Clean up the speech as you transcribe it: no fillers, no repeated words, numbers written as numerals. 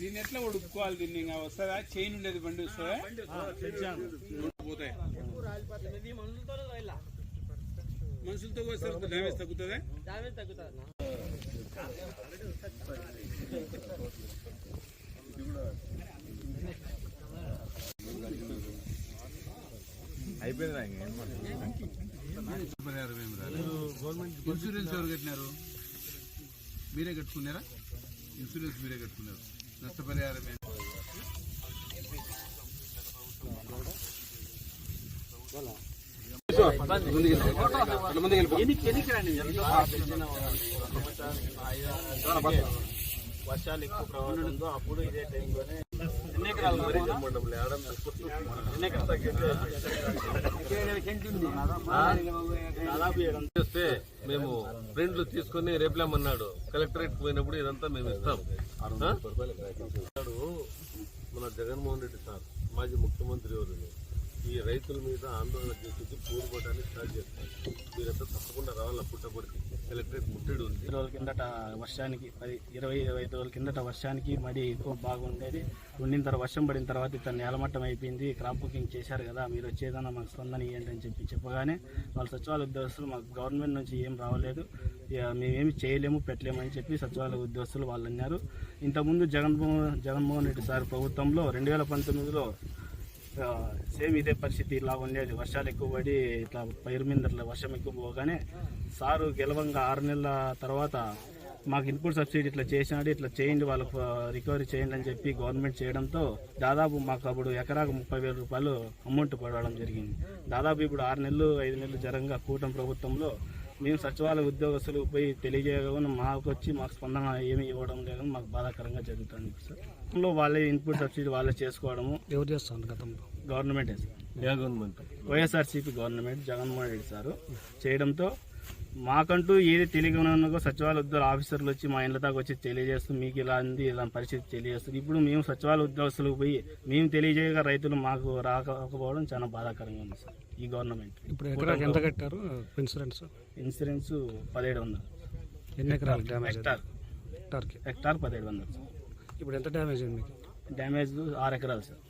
దీన్ని ఎట్లా ఉడుకోవాలి? దీన్ని ఇంకా వస్తుందా? చైన్ ఉండేది బండి వస్తుందా? పోతాయి మనుషులతో వస్తే డ్యామేజ్ తగ్గుతుందా? అయిపోయింది. ఇన్సూరెన్స్ ఎవరు కట్టినారు? మీరే కట్టుకున్నారా? ఇన్సూరెన్స్ మీరే కట్టుకున్నారు. నష్టపరిహారం వర్షాలు ఎక్కువ ప్రవాహంతో అప్పుడు ఇదే టైంలోనే చేస్తే మేము ప్రింట్లు తీసుకుని రేపులేమన్నాడు. కలెక్టరేట్ పోయినప్పుడు ఇదంతా మేము ఇస్తాం. మన జగన్మోహన్ రెడ్డి సార్ మాజీ ముఖ్యమంత్రి ఎవరు ఈ రైతుల మీద ఆందోళన చేసి పూర్వటాన్ని స్టార్ట్ చేస్తారు. మీరంతా తప్పకుండా రావాలా. పుట్టపడికి కలెక్టరేట్ ముట్టడి ఉంది. 20 రోజుల కిందట వర్షానికి 25 రోజుల కిందట వర్షానికి మడి ఎక్కువ బాగుండేది. ఉండిన తర్వాత వర్షం పడిన తర్వాత ఇతను నేలమట్టం అయిపోయింది. క్రాప్ బుకింగ్ చేశారు కదా, మీరు వచ్చేదన్నా మాకు స్పందన ఇవ్వండి అని చెప్పగానే వాళ్ళ సచివాలయ ఉద్యోగస్తులు మాకు గవర్నమెంట్ నుంచి ఏం రావలేదు, మేమేమి చేయలేము పెట్టలేము అని చెప్పి సచివాలయ ఉద్యోగస్తులు వాళ్ళు అన్నారు. ఇంతకుముందు జగన్మోహన్ రెడ్డి సార్ ప్రభుత్వంలో 2019లో సేమ్ ఇదే పరిస్థితి ఇలా ఉండేది. వర్షాలు ఎక్కువ పడి ఇట్లా పైరు మీద వర్షం ఎక్కువ పోగానే సారు గెలవంగా 6 నెలల తర్వాత మాకు ఇన్పుట్ సబ్సిడీ ఇట్లా చేసినాడు, ఇట్లా చేయండి వాళ్ళకు రికవరీ చేయండి అని చెప్పి గవర్నమెంట్ చేయడంతో దాదాపు మాకు అప్పుడు ఎకరాకు 30,000 రూపాయలు అమౌంట్ పడడం జరిగింది. దాదాపు ఇప్పుడు 6 నెలలు 5 నెలలు జరంగా కూటమి ప్రభుత్వంలో మేము సచివాలయ ఉద్యోగస్తులు పోయి తెలియజేయకుండా మాకు వచ్చి మాకు స్పందన ఏమి ఇవ్వడం లేదని మాకు బాధాకరంగా జరుగుతుంది సార్. వాళ్ళే ఇన్పుట్ సబ్సిడీ వాళ్ళే చేసుకోవడము. ఎవరు చేస్తాను గతంలో? గవర్నమెంటే sir. Government YSRCP government Jaganmohan Reddy sir చేయడంతో మాకంటూ ఏది తెలియకనో సచివాలయ ఉద్యోగ ఆఫీసర్లు వచ్చి మా ఇంట్లో దాకా వచ్చి తెలియజేస్తూ మీకు ఇలా ఉంది ఇలా పరిస్థితి తెలియజేస్తుంది. ఇప్పుడు మేము సచివాలయ ఉద్యోగస్తులకు పోయి మేము తెలియజేయగా రైతులు మాకు రాకపోవడం చాలా బాధాకరంగా ఉంది సార్. ఈ గవర్నమెంట్ ఇప్పుడు ఎకరాకి ఎంత కట్టారు ఇన్సూరెన్స్? 1700. ఎన్ని ఎకరాలు డ్యామేజ్? Hectare 1700 sir. ఇప్పుడు ఎంత డ్యామేజ్ అయింది మీకు? డ్యామేజ్ 6 ఎకరాలు సార్.